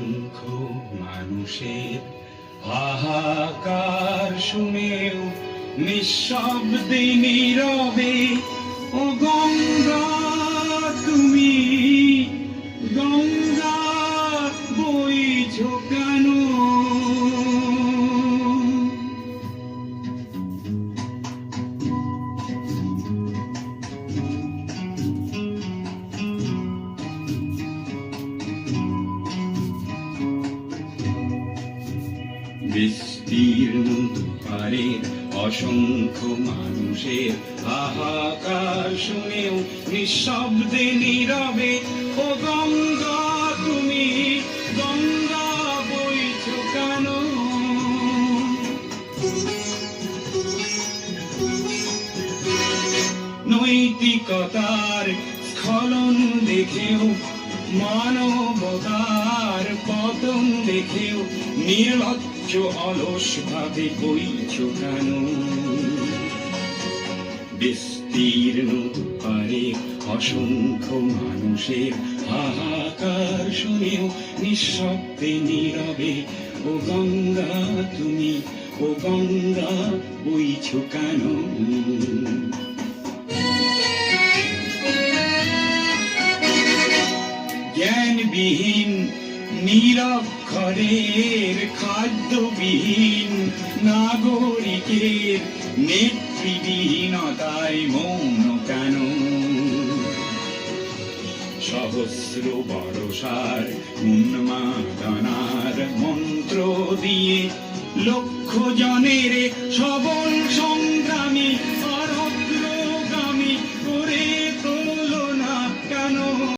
অসংখ্য মানুষের হাহাকার শুনেও নিঃশব্দে নীরবে ও গঙ্গা তুমি গঙ্গা বইছো কেন? বিস্তীর্ণ দুপারে অসংখ্য মানুষের হাহাকার শুনেও নিঃশব্দে নীরবে ও গঙ্গা তুমি গঙ্গা বইছো কেন? নৈতিকতার স্খলন দেখেও মানবতার পতন দেখেও নির্লজ্জ অলস ভাবে বইছো কেন? বিস্তীর্ণ দুপারে অসংখ্য মানুষের হাহাকার শুনেও নিঃশব্দে নীরবে ও গঙ্গা তুমি ও গঙ্গা বইছো কেন? জ্ঞানবিহীন নিরক্ষরের খাদ্যবিহীন নাগরিকের নেতৃবিহীনতায় মৌন কেন? সহস্র বর্ষার উন্মাদনার মন্ত্র দিয়ে লক্ষ জনের সবল